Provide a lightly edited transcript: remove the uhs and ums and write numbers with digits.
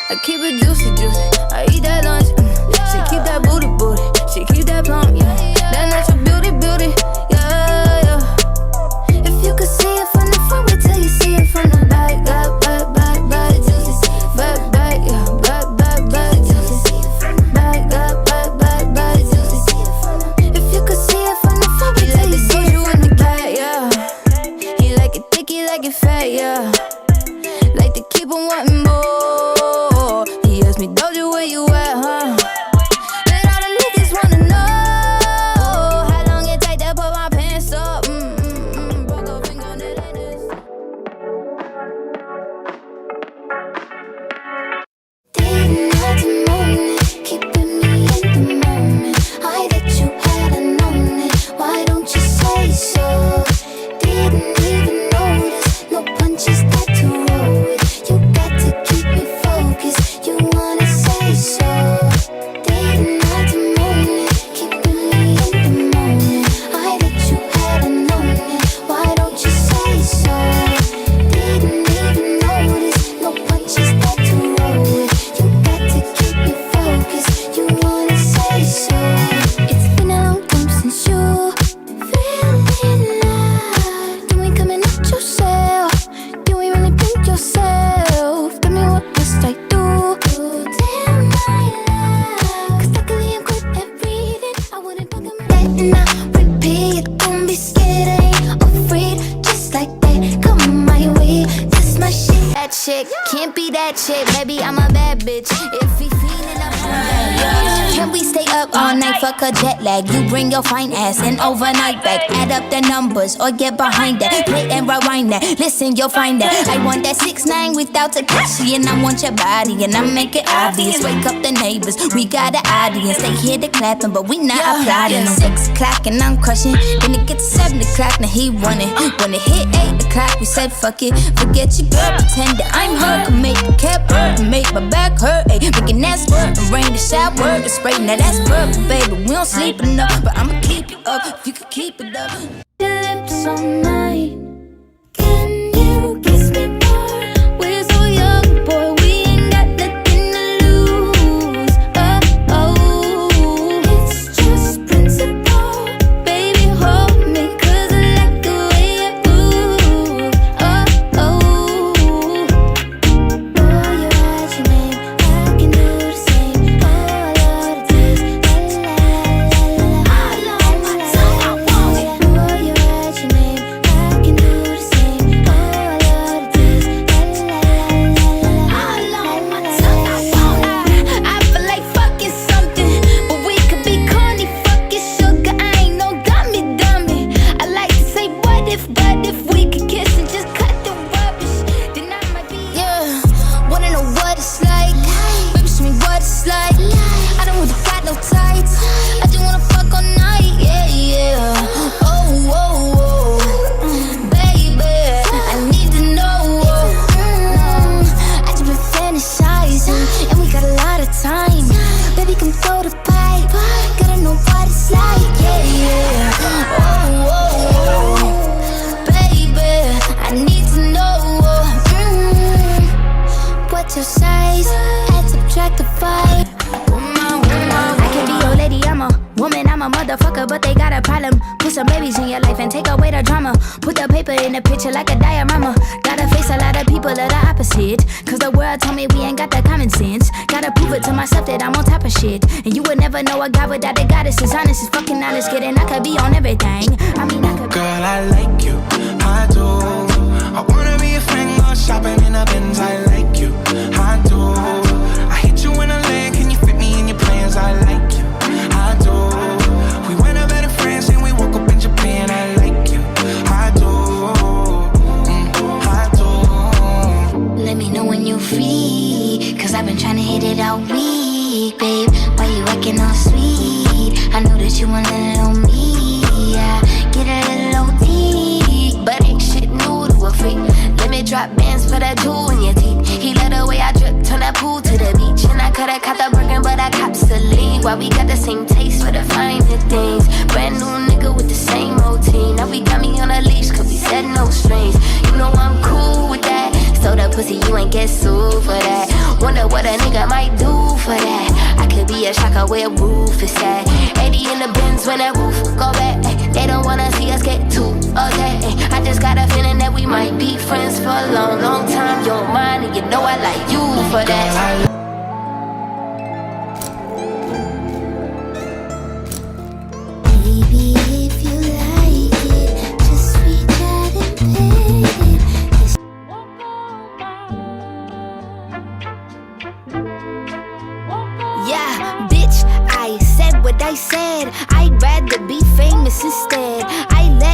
I keep it juicy, juicy. I eat that lunch. She keep that booty, booty. She keep that plump, yeah. That natural beauty, beauty, yeah, yeah. If you could see it from the front, wait till you see it from the back. Back, back, back, back, juicy. Back, back, yeah. Back, back, back, juicy. Back, back, back, back, back, juicy. If you could see it from the front, wait till you see it from the back, yeah. He like it thick, he like it fat, yeah. Like to keep on wanting more. He asked me, Doja, where you at, huh? And all the niggas wanna know how long it take to put my pants up. Broke a fingernail in this. Didn't have to moan it, keeping me in the moment. I that you hadn't known it. Why don't you say so? Didn't even notice. No punches that to roll with. You got to keep me focused. You wanna say so? Didn't have to moan it, keeping me in the moment. I that you hadn't known it. Why don't you say so? Didn't even notice. No punches that to roll with. You got to keep me focused. You wanna say so? It's been a long time since you feeling alive. You ain't coming out yourself. You ain't really been yourself. Tell me what must I do? Damn my life. 'Cause luckily I'm good at reading. I wouldn't bug him. Letting out repeat. Don't be scared, I ain't afraid. Just like that, come my way. That's my shit. That chick can't be that chick, baby. I'm a bad bitch. If he feeling up, Can we stay up all night? Fuck a jet lag. You bring your fine ass and overnight back. Add up the numbers or get behind that. Play and rewind that. Listen, you'll find that. I want that 6'9" without Takashi, and I want your body, and I make it obvious. Wake up the neighbors, we got an audience. They hear the clapping, but we not applauding. 6 o'clock and I'm crushing. Then it gets 7 o'clock, now he running. When it hit 8 o'clock, we said fuck it. Forget your girl, pretend that I'm her. Can make the cap hurt, can make my back hurt. Ayy, making that squirt, and rain the shower, the spray. Now that's perfect, baby. We don't sleep enough, but I'ma keep you up if you could keep it up. your lips on mine. Can you kiss me more? We're so young, boy. We ain't got nothing to lose. Oh, oh. It's just principle. Baby, hold me, 'cause I like the way you move. Oh, oh. Boy, you write your name, I can do the same. All of the taste, la la la la la. Boy, you write your name, I can do the same. All of the taste, la la la. I feel like fucking something, but we could be corny, fucking sugar. I ain't no dummy. I like to say what if, but if we could kiss and just cut the rubbish, then I might be. Yeah, wanna know what it's like? Baby, show me what it's like. I don't really got no tights. I just wanna fuck all night. Yeah, yeah. Oh, oh, oh. Baby, I need to know. I just been fantasizing, and we got a lot of time. Baby, come throw the pipe. Gotta know what it's like. Yeah, yeah. Oh, oh, oh. Baby, I need to know. What's your size? Add, subtract, divide. I can be your lady, I'm a woman, I'm a motherfucker, but they got a problem. Put some babies in your life and take away the drama. Put the paper in the picture like a diorama. Gotta face a lot of people that are opposite, 'cause the world told me we ain't got that common sense. Gotta prove it to myself that I'm on top of shit. And you would never know a guy without a goddess. Is honest, is fucking honest, kidding. I could be on everything. I mean, I could. Girl, I like you, I do. I wanna be a friend, go shopping in a Benz. I like you, I do. I hit you in a leg, can you fit me in your plans? I like you, I do. We went up better friends and we woke up in Japan. I like you, I do, I do. Let me know when you're free, 'cause I've been trying to hit it all week, babe. Why you acting all sweet? I know that you want a little me, yeah. Get a little OT, but ain't shit new to a freak. Let me drop bands for that jewel in your teeth. He let the way I drip, turn that pool to the beach. And I coulda caught the Birkin, but I cops the lead. Why we got the same taste for the finer things. Brand new nigga with the same routine. Now we got me on a leash, 'cause we said no strings. You know I'm cool with that. So that pussy, you ain't get sued for that. Wonder what a nigga might do for that. I could be a shocker where roof is at. 80 in the bins when that roof go back. They don't wanna see us get too okay. I just got a feeling that we might be friends for a long, long time. You're mine and you know I like you for that. Baby, if you like it, just reach out and pay it. 'Cause Yeah, bitch, I said what I said. I'd rather be famous instead. I let